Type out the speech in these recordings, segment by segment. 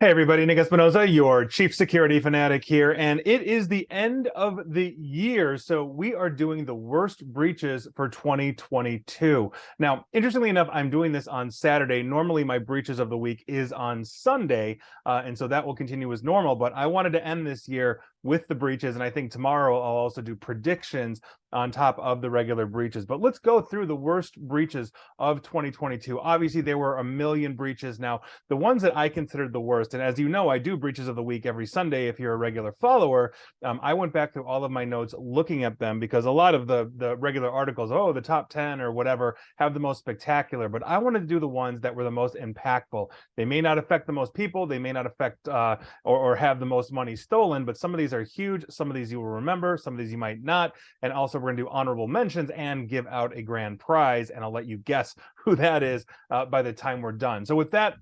Hey everybody, Nick Espinoza, your chief security fanatic here, and it is the end of the year, so we are doing the worst breaches for 2022. Now, interestingly enough, I'm doing this on Saturday. Normally, my breaches of the week is on Sunday, and so that will continue as normal, but I wanted to end this year with the breaches, and I think tomorrow I'll also do predictions on top of the regular breaches. But let's go through the worst breaches of 2022. Obviously, there were a million breaches. Now, the ones that I considered the worst, and as you know, I do breaches of the week every Sunday if you're a regular follower. I went back through all of my notes looking at them because a lot of the regular articles, oh, the top 10 or whatever, have the most spectacular. But I wanted to do the ones that were the most impactful. They may not affect the most people, they may not affect or have the most money stolen, but some of these are huge. Some of these you will remember, some of these you might not. And also, we're going to do honorable mentions and give out a grand prize. And I'll let you guess who that is by the time we're done. So with that,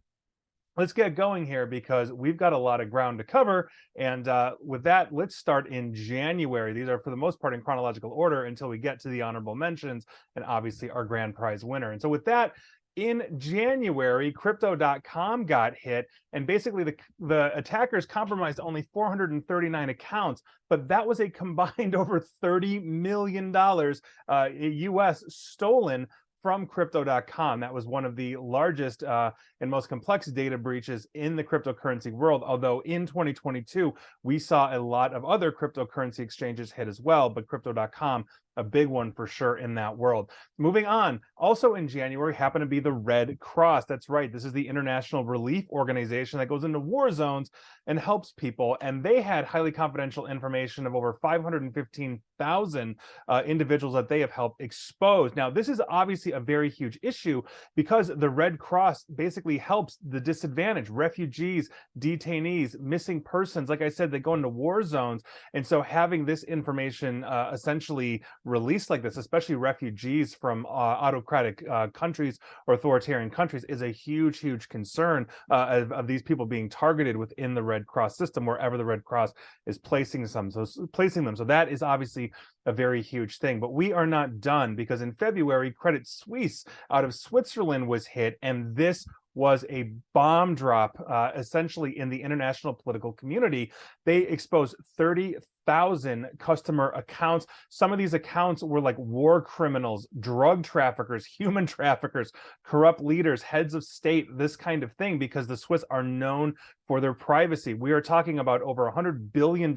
let's get going here because we've got a lot of ground to cover. And with that, let's start in January. These are, for the most part, in chronological order until we get to the honorable mentions and obviously our grand prize winner. And so with that, in January, Crypto.com got hit, and basically the attackers compromised only 439 accounts, but that was a combined over $30 million US stolen from Crypto.com. That was one of the largest and most complex data breaches in the cryptocurrency world, although in 2022, we saw a lot of other cryptocurrency exchanges hit as well, but Crypto.com, a big one for sure in that world. Moving on, also in January happened to be the Red Cross. That's right. This is the international relief organization that goes into war zones and helps people. And they had highly confidential information of over 515,000 individuals that they have helped expose. Now, this is obviously a very huge issue because the Red Cross basically helps the disadvantaged, refugees, detainees, missing persons. Like I said, they go into war zones. And so having this information essentially released like this, especially refugees from autocratic countries or authoritarian countries, is a huge, huge concern of these people being targeted within the Red Cross system, wherever the Red Cross is placing them. So that is obviously a very huge thing. But we are not done because in February, Credit Suisse out of Switzerland was hit, and this was a bomb drop, essentially in the international political community. They exposed 30,000 customer accounts. Some of these accounts were like war criminals, drug traffickers, human traffickers, corrupt leaders, heads of state, this kind of thing, because the Swiss are known for their privacy. We are talking about over $100 billion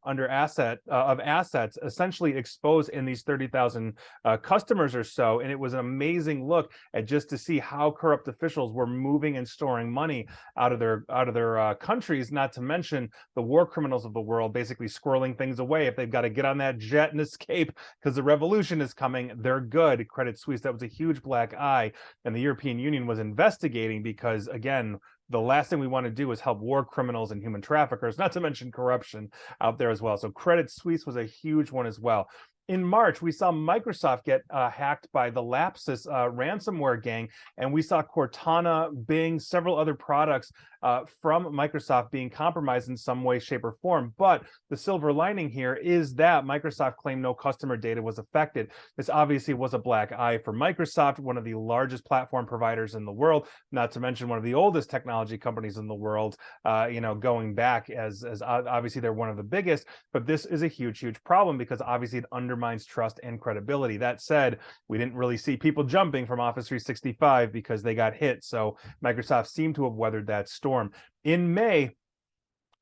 under assets essentially exposed in these 30,000 customers or so. And it was an amazing look at just to see how corrupt officials were moving and storing money out of their countries, not to mention the war criminals of the world basically squirreling things away. If they've got to get on that jet and escape because the revolution is coming, they're good. Credit Suisse, that was a huge black eye, and the European Union was investigating because, again, the last thing we want to do is help war criminals and human traffickers, not to mention corruption out there as well. So Credit Suisse was a huge one as well. In March, we saw Microsoft get hacked by the Lapsus ransomware gang, and we saw Cortana, Bing, several other products from Microsoft being compromised in some way, shape, or form. But the silver lining here is that Microsoft claimed no customer data was affected. This obviously was a black eye for Microsoft, one of the largest platform providers in the world, not to mention one of the oldest technology companies in the world, going back as obviously they're one of the biggest. But this is a huge, huge problem because obviously it undermines trust and credibility. That said, we didn't really see people jumping from Office 365 because they got hit. So Microsoft seemed to have weathered that storm. In May,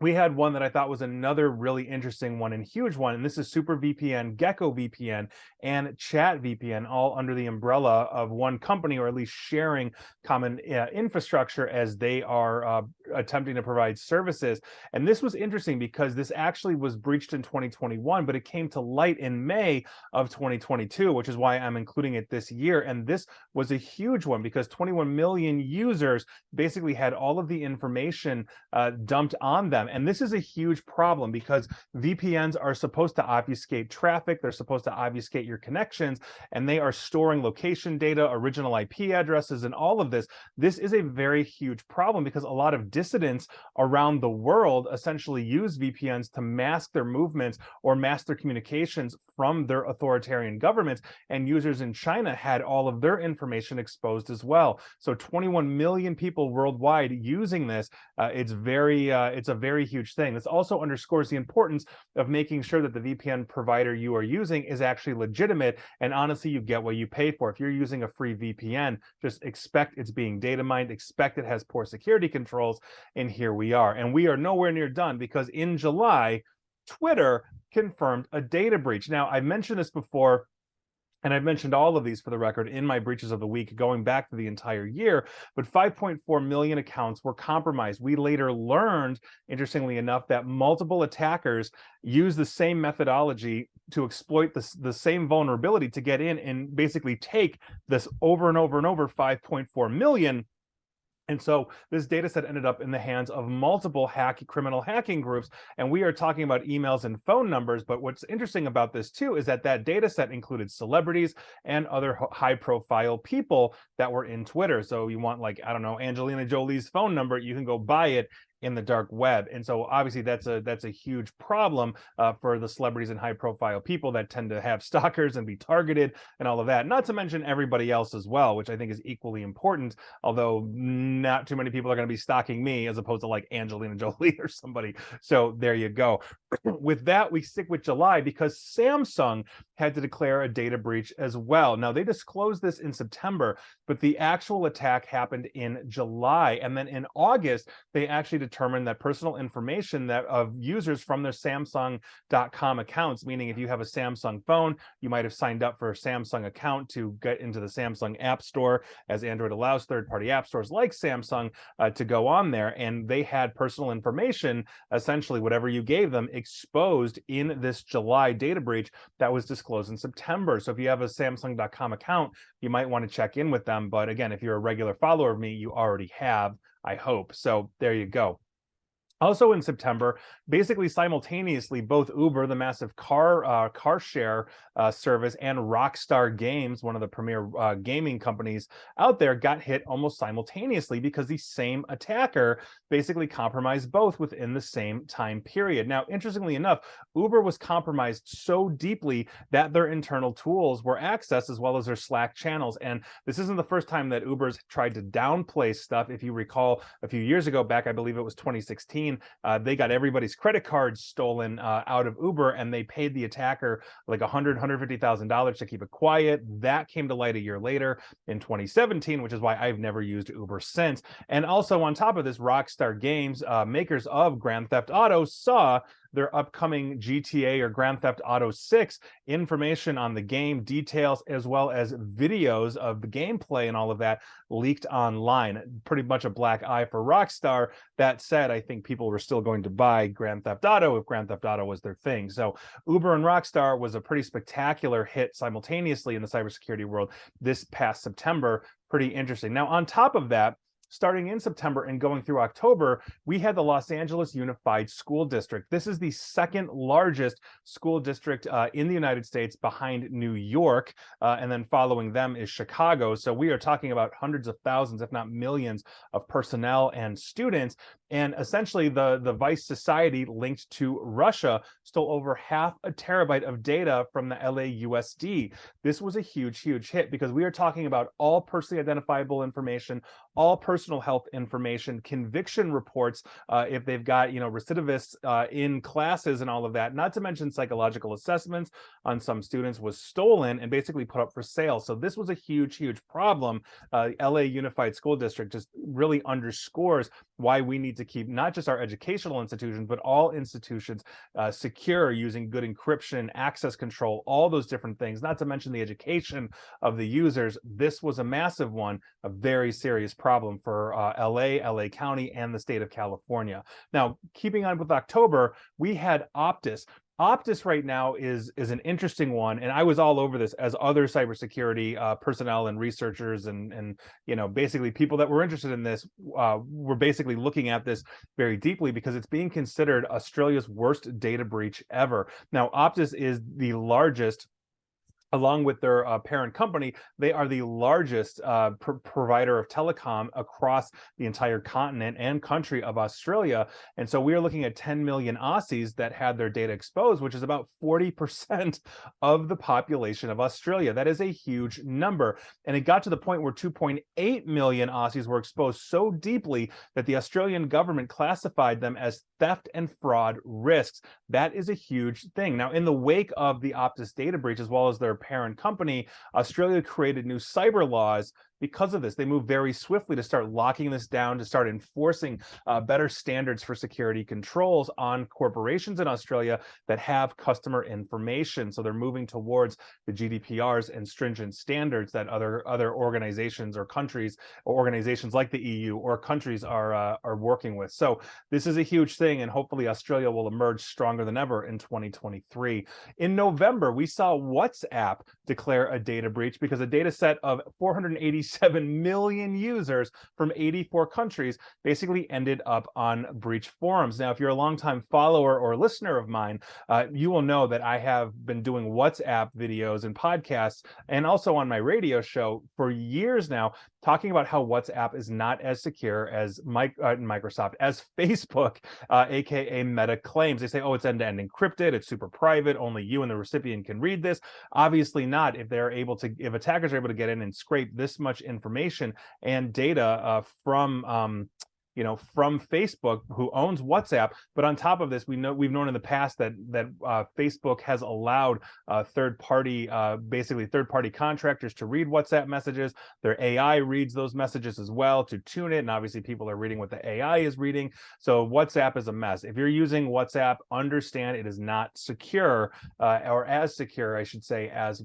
we had one that I thought was another really interesting one and huge one, and this is Super VPN, Gecko VPN, and Chat VPN, all under the umbrella of one company, or at least sharing common infrastructure as they are attempting to provide services. And this was interesting because this actually was breached in 2021, but it came to light in May of 2022, which is why I'm including it this year. And this was a huge one because 21 million users basically had all of the information dumped on them. VPN. And this is a huge problem because VPNs are supposed to obfuscate traffic. They're supposed to obfuscate your connections, and they are storing location data, original IP addresses, and all of this. This is a very huge problem because a lot of dissidents around the world essentially use VPNs to mask their movements or mask their communications from their authoritarian governments, and users in China had all of their information exposed as well. So 21 million people worldwide using this. It's a very huge thing. This also underscores the importance of making sure that the VPN provider you are using is actually legitimate, and honestly, you get what you pay for. If you're using a free VPN, just expect it's being data mined, expect it has poor security controls, and here we are. And we are nowhere near done because in July, Twitter confirmed a data breach. Now, I mentioned this before, and I've mentioned all of these for the record in my breaches of the week going back to the entire year, but 5.4 million accounts were compromised. We later learned, interestingly enough, that multiple attackers use the same methodology to exploit the same vulnerability to get in and basically take this over and over and over 5.4 million. And so this data set ended up in the hands of multiple criminal hacking groups. And we are talking about emails and phone numbers. But what's interesting about this, too, is that that data set included celebrities and other high profile people that were in Twitter. So you want, like, I don't know, Angelina Jolie's phone number, you can go buy it in the dark web. And so obviously that's a huge problem for the celebrities and high profile people that tend to have stalkers and be targeted and all of that, not to mention everybody else as well, which I think is equally important, although not too many people are going to be stalking me as opposed to like Angelina Jolie or somebody. So there you go. With that, we stick with July because Samsung had to declare a data breach as well. Now, they disclosed this in September, but the actual attack happened in July. And then in August, they actually determined that personal information of users from their Samsung.com accounts, meaning if you have a Samsung phone, you might have signed up for a Samsung account to get into the Samsung App Store, as Android allows third-party app stores like Samsung to go on there. And they had personal information, essentially whatever you gave them, exposed in this July data breach that was disclosed in September. So if you have a Samsung.com account, you might want to check in with them. But again, if you're a regular follower of me, you already have, I hope. So there you go. Also in September, basically simultaneously, both Uber, the massive car share service, and Rockstar Games, one of the premier gaming companies out there, got hit almost simultaneously because the same attacker basically compromised both within the same time period. Now, interestingly enough, Uber was compromised so deeply that their internal tools were accessed as well as their Slack channels. And this isn't the first time that Uber's tried to downplay stuff. If you recall, a few years ago back, I believe it was 2016, they got everybody's credit cards stolen out of Uber, and they paid the attacker like $150,000 to keep it quiet. That came to light a year later in 2017, which is why I've never used Uber since. And also on top of this, Rockstar Games, makers of Grand Theft Auto, saw their upcoming GTA or Grand Theft Auto 6 information on the game, details, as well as videos of the gameplay and all of that leaked online. Pretty much a black eye for Rockstar. That said, I think people were still going to buy Grand Theft Auto if Grand Theft Auto was their thing. So Uber and Rockstar was a pretty spectacular hit simultaneously in the cybersecurity world this past September. Pretty interesting. Now, on top of that, starting in September and going through October, we had the Los Angeles Unified School District. This is the second largest school district in the United States behind New York, and then following them is Chicago. So we are talking about hundreds of thousands, if not millions, of personnel and students. And essentially, the Vice Society linked to Russia stole over 0.5 terabyte of data from the LAUSD. This was a huge, huge hit because we are talking about all personally identifiable information, all personal health information, conviction reports, if they've got, recidivists in classes and all of that, not to mention psychological assessments on some students was stolen and basically put up for sale. So this was a huge, huge problem. LA Unified School District just really underscores why we need to keep not just our educational institutions, but all institutions secure using good encryption, access control, all those different things, not to mention the education of the users. This was a massive one, a very serious problem for LA County, and the state of California. Now, keeping on with October, we had Optus. Optus right now is an interesting one, and I was all over this as other cybersecurity personnel and researchers and basically people that were interested in this were basically looking at this very deeply because it's being considered Australia's worst data breach ever. Now, Optus is the largest. Along with their parent company, they are the largest provider of telecom across the entire continent and country of Australia. And so we are looking at 10 million Aussies that had their data exposed, which is about 40% of the population of Australia. That is a huge number. And it got to the point where 2.8 million Aussies were exposed so deeply that the Australian government classified them as theft and fraud risks. That is a huge thing. Now, in the wake of the Optus data breach, as well as their parent company, Australia created new cyber laws because of this. They moved very swiftly to start locking this down, to start enforcing better standards for security controls on corporations in Australia that have customer information. So they're moving towards the GDPRs and stringent standards that other organizations or countries or organizations like the EU or countries are working with. So this is a huge thing, and hopefully Australia will emerge stronger than ever in 2023. In November, we saw WhatsApp declare a data breach because a data set of 487 million users from 84 countries basically ended up on breach forums. Now, if you're a longtime follower or listener of mine, you will know that I have been doing WhatsApp videos and podcasts and also on my radio show for years now, talking about how WhatsApp is not as secure as Microsoft, as Facebook, aka Meta claims. They say, oh, it's end-to-end encrypted, it's super private, only you and the recipient can read this. Obviously not. If attackers are able to get in and scrape this much information and data from Facebook, who owns WhatsApp. But on top of this, we've known in the past that Facebook has allowed third-party contractors to read WhatsApp messages. Their AI reads those messages as well to tune it, and obviously people are reading what the AI is reading. So WhatsApp is a mess. If you're using WhatsApp, understand it is not secure, or as secure, I should say, as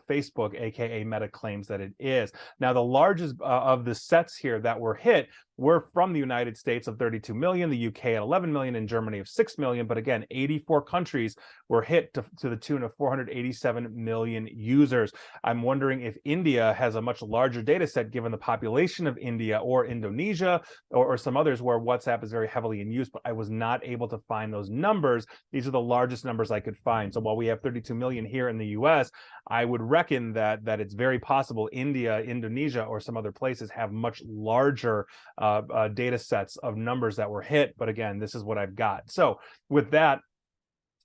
Facebook, aka Meta, claims that it is. Now, the largest of the sets here that were hit were from the United States of 32 million, the UK at 11 million, and Germany of 6 million. But again, 84 countries were hit to the tune of 487 million users. I'm wondering if India has a much larger data set given the population of India or Indonesia or some others where WhatsApp is very heavily in use, but I was not able to find those numbers. These are the largest numbers I could find. So while we have 32 million here in the US, I would reckon that it's very possible India, Indonesia, or some other places have much larger data sets of numbers that were hit. But again, this is what I've got. So with that,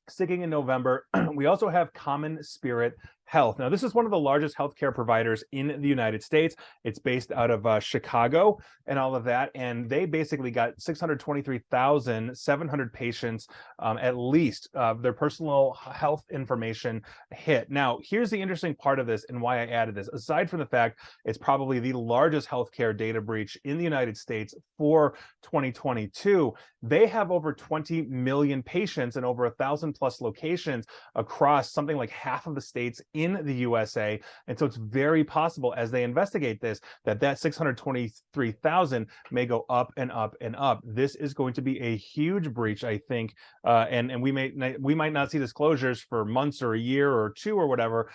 sticking in November, we also have CommonSpirit Health. Now, this is one of the largest healthcare providers in the United States. It's based out of Chicago and all of that. And they basically got 623,700 patients, at least, their personal health information hit. Now, here's the interesting part of this and why I added this. Aside from the fact it's probably the largest healthcare data breach in the United States for 2022, they have over 20 million patients and over 1,000 plus locations across something like half of the states in the USA. And so it's very possible as they investigate this, that 623,000 may go up and up and up. This is going to be a huge breach, I think. And we might not see disclosures for months or a year or two or whatever.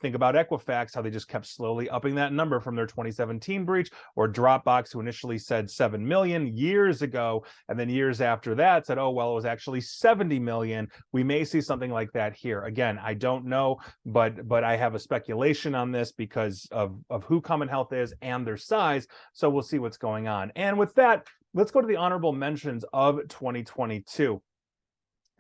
Think about Equifax, how they just kept slowly upping that number from their 2017 breach, or Dropbox, who initially said 7 million years ago, and then years after that said, oh, well, it was actually 70 million. We may see something like that here. Again, I don't know, but I have a speculation on this because of who Common Health is and their size. So we'll see what's going on. And with that, let's go to the honorable mentions of 2022.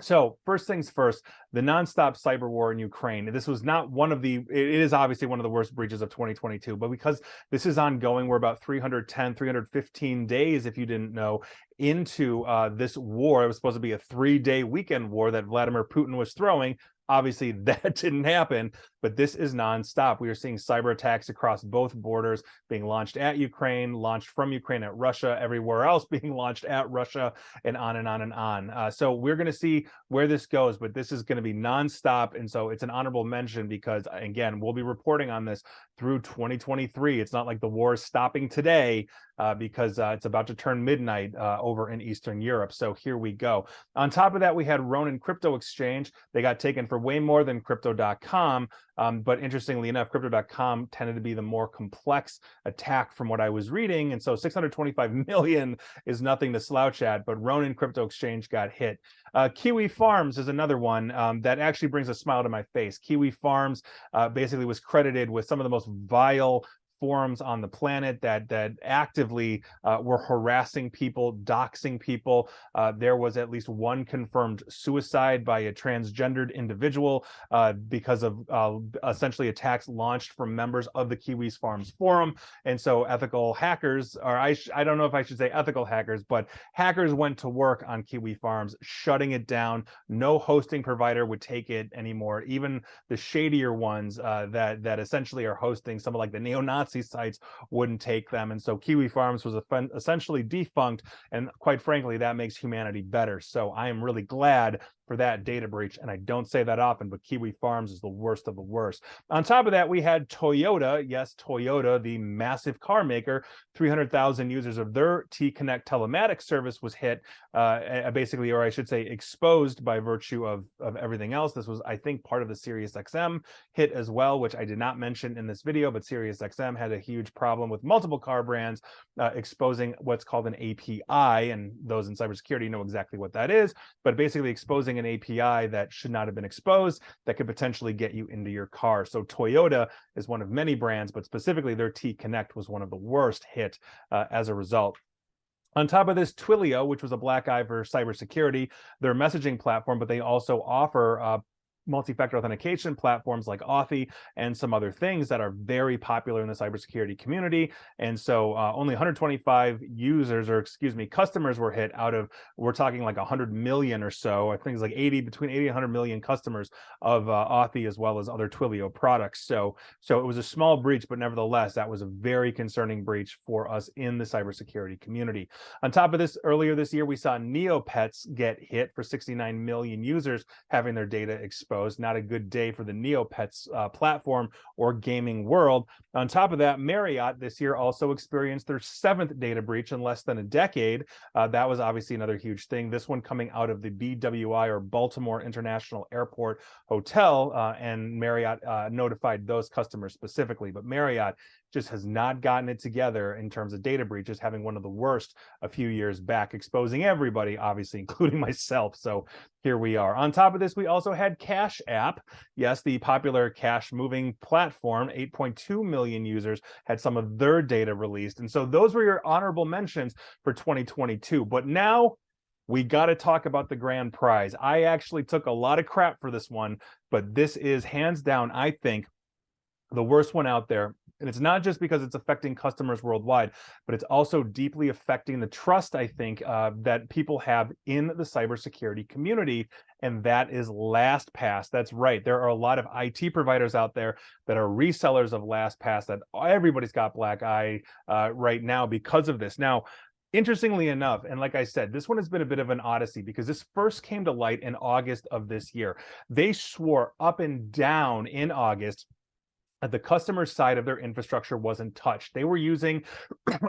So first things first, the nonstop cyber war in Ukraine. This was not it is obviously one of the worst breaches of 2022, but because this is ongoing, we're about 315 days, if you didn't know, into this war. It was supposed to be a 3-day weekend war that Vladimir Putin was throwing. Obviously, that didn't happen. but this is nonstop. We are seeing cyber attacks across both borders being launched at Ukraine, launched from Ukraine at Russia, everywhere else being launched at Russia, and on and on and on. So we're going to see where this goes, but this is going to be nonstop. And so it's an honorable mention because, again, we'll be reporting on this through 2023. It's not like the war is stopping today because it's about to turn midnight over in Eastern Europe. So here we go. On top of that, we had Ronin Crypto Exchange. They got taken for way more than Crypto.com. But interestingly enough, Crypto.com tended to be the more complex attack from what I was reading. And so 625 million is nothing to slouch at, but Ronin Crypto Exchange got hit. Kiwi Farms is another one that actually brings a smile to my face. Kiwi Farms basically was credited with some of the most vile forums on the planet that actively were harassing people, doxing people. There was at least one confirmed suicide by a transgendered individual because of essentially attacks launched from members of the Kiwi Farms forum. And so ethical hackers, or I don't know if I should say ethical hackers, but hackers went to work on Kiwi Farms, shutting it down. No hosting provider would take it anymore. Even the shadier ones that essentially are hosting some of like the neo-Nazi sites wouldn't take them. And so Kiwi Farms was essentially defunct. And quite frankly, that makes humanity better. So I am really glad for that data breach. And I don't say that often, but Kiwi Farms is the worst of the worst. On top of that, we had Toyota. Yes, Toyota, the massive car maker, 300,000 users of their T-Connect telematics service was hit, basically, or I should say exposed by virtue of everything else. This was, I think, part of the SiriusXM hit as well, which I did not mention in this video, but SiriusXM had a huge problem with multiple car brands exposing what's called an API, and those in cybersecurity know exactly what that is, but basically exposing an API that should not have been exposed that could potentially get you into your car. So Toyota is one of many brands, but specifically their T-Connect was one of the worst hit as a result. On top of this, Twilio, which was a black eye for cybersecurity, their messaging platform, but they also offer multi-factor authentication platforms like Authy and some other things that are very popular in the cybersecurity community. And so only 125 users, or excuse me, customers were hit out of, we're talking like 100 million or so. I think it's like between 80 and 100 million customers of Authy as well as other Twilio products. So it was a small breach, but nevertheless, that was a very concerning breach for us in the cybersecurity community. On top of this, earlier this year, we saw Neopets get hit for 69 million users having their data exposed. Not a good day for the Neopets platform or gaming world. On top of that, Marriott this year also experienced their 7th data breach in less than a decade. That was obviously another huge thing. This one coming out of the BWI, or Baltimore International Airport Hotel, and Marriott notified those customers specifically. But Marriott just has not gotten it together in terms of data breaches, having one of the worst a few years back, exposing everybody, obviously, including myself. So here we are. On top of this, we also had Cash App. Yes, the popular cash moving platform, 8.2 million users had some of their data released. And so those were your honorable mentions for 2022. But now we got to talk about the grand prize. I actually took a lot of crap for this one, but this is hands down, I think, the worst one out there. And it's not just because it's affecting customers worldwide, but it's also deeply affecting the trust, I think, that people have in the cybersecurity community, and that is LastPass. That's right. There are a lot of IT providers out there that are resellers of LastPass that everybody's got black eye right now because of this. Now, interestingly enough, and like I said, this one has been a bit of an odyssey because this first came to light in August of this year. They swore up and down in August the customer side of their infrastructure wasn't touched. They were using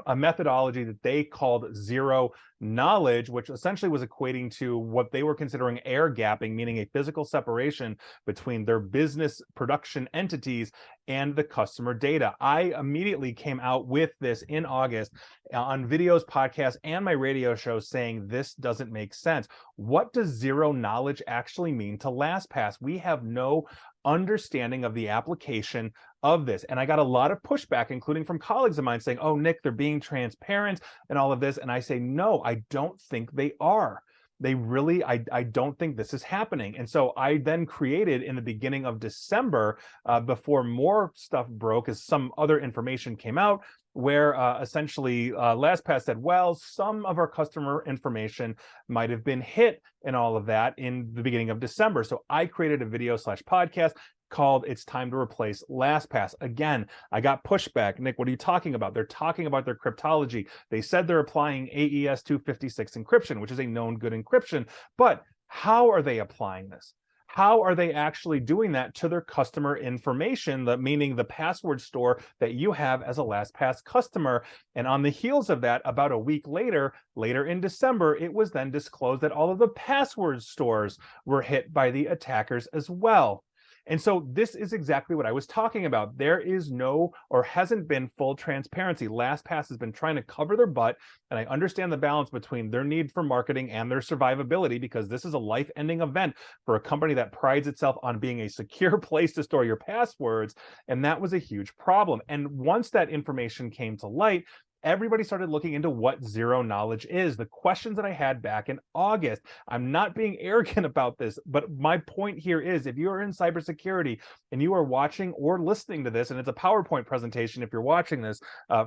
a methodology that they called zero knowledge, which essentially was equating to what they were considering air gapping, meaning a physical separation between their business production entities and the customer data. I immediately came out with this in August on videos, podcasts, and my radio show saying this doesn't make sense. What does zero knowledge actually mean to LastPass? We have no understanding of the application of this. And I got a lot of pushback, including from colleagues of mine saying, oh, Nick, they're being transparent and all of this. And I say, no, I don't think they are. They really, I don't think this is happening. And so I then created in the beginning of December, before more stuff broke, as some other information came out, where essentially LastPass said, well, some of our customer information might have been hit and all of that in the beginning of December. So I created a video/podcast called It's Time to Replace LastPass. Again, I got pushback. Nick, what are you talking about? They're talking about their cryptology. They said they're applying AES 256 encryption, which is a known good encryption. But how are they applying this? How are they actually doing that to their customer information, meaning the password store that you have as a LastPass customer? And on the heels of that, about a week later in December, it was then disclosed that all of the password stores were hit by the attackers as well. And so this is exactly what I was talking about. There is no, or hasn't been, full transparency. LastPass has been trying to cover their butt, and I understand the balance between their need for marketing and their survivability, because this is a life-ending event for a company that prides itself on being a secure place to store your passwords, and that was a huge problem. And once that information came to light, everybody started looking into what zero knowledge is. The questions that I had back in August, I'm not being arrogant about this, but my point here is, if you are in cybersecurity and you are watching or listening to this, and it's a PowerPoint presentation if you're watching this,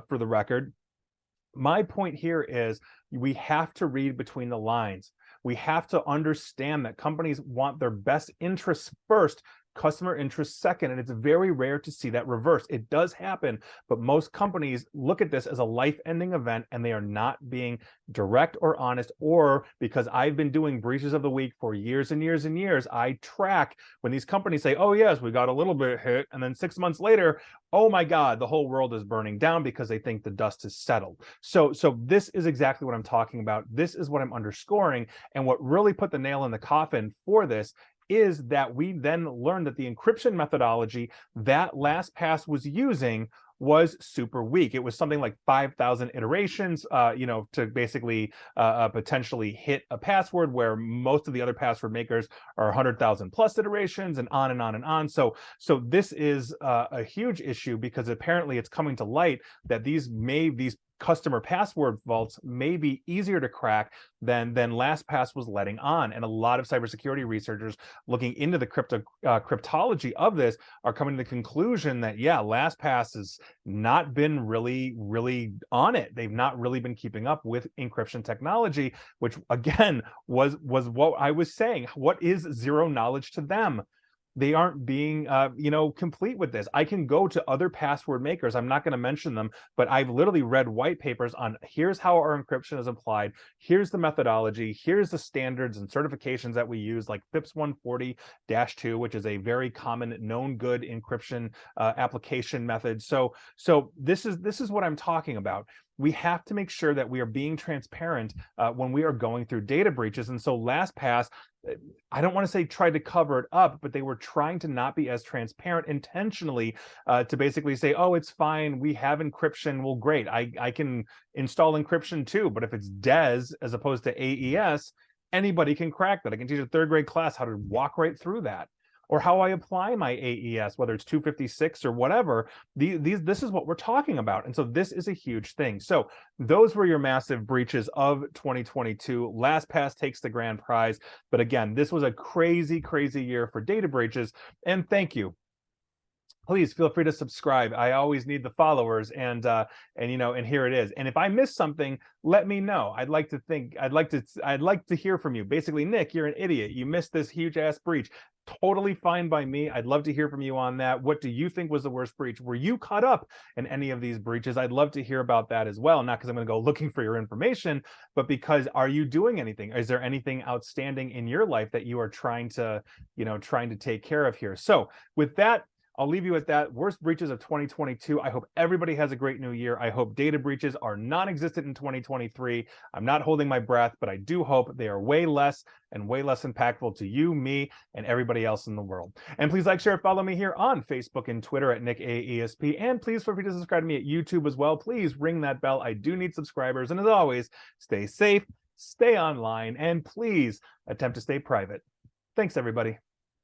for the record, my point here is we have to read between the lines. We have to understand that companies want their best interests first, customer interest second, and it's very rare to see that reverse. It does happen, but most companies look at this as a life-ending event, and they are not being direct or honest. Or, because I've been doing breaches of the week for years and years and years, I track when these companies say, oh yes, we got a little bit hit, and then 6 months later, oh my God, the whole world is burning down because they think the dust has settled. So this is exactly what I'm talking about. This is what I'm underscoring. And what really put the nail in the coffin for this is that we then learned that the encryption methodology that LastPass was using was super weak. It was something like 5,000 iterations, to basically potentially hit a password, where most of the other password makers are 100,000 plus iterations, and on and on and on. So this is a huge issue, because apparently it's coming to light that these customer password vaults may be easier to crack than LastPass was letting on. And a lot of cybersecurity researchers looking into the cryptology of this are coming to the conclusion that, yeah, LastPass has not been really on it. They've not really been keeping up with encryption technology, which again was what I was saying. What is zero knowledge to them? They aren't being complete with this. I can go to other password makers, I'm not going to mention them, but I've literally read white papers on, here's how our encryption is applied, here's the methodology, here's the standards and certifications that we use, like FIPS 140-2, which is a very common known good encryption application method. So this is what I'm talking about. We have to make sure that we are being transparent when we are going through data breaches. And so LastPass, I don't want to say tried to cover it up, but they were trying to not be as transparent intentionally, to basically say, oh, it's fine, we have encryption. Well, great, I can install encryption too, but if it's DES as opposed to AES, anybody can crack that. I can teach a third grade class how to walk right through that. Or how I apply my AES, whether it's 256 or whatever. This is what we're talking about. And so this is a huge thing. So those were your massive breaches of 2022. LastPass takes the grand prize. But again, this was a crazy year for data breaches. And thank you. Please feel free to subscribe. I always need the followers, and here it is. And if I missed something, let me know. I'd like to hear from you. Basically, Nick, you're an idiot. You missed this huge ass breach. Totally fine by me. I'd love to hear from you on that. What do you think was the worst breach? Were you caught up in any of these breaches? I'd love to hear about that as well. Not because I'm going to go looking for your information, but because, are you doing anything? Is there anything outstanding in your life that you are trying to take care of here? So with that, I'll leave you at that. Worst breaches of 2022. I hope everybody has a great new year. I hope data breaches are non-existent in 2023. I'm not holding my breath, but I do hope they are way less impactful to you, me, and everybody else in the world. And please like, share, follow me here on Facebook and Twitter at NickAESP. And please feel free to subscribe to me at YouTube as well. Please ring that bell. I do need subscribers. And as always, stay safe, stay online, and please attempt to stay private. Thanks, everybody.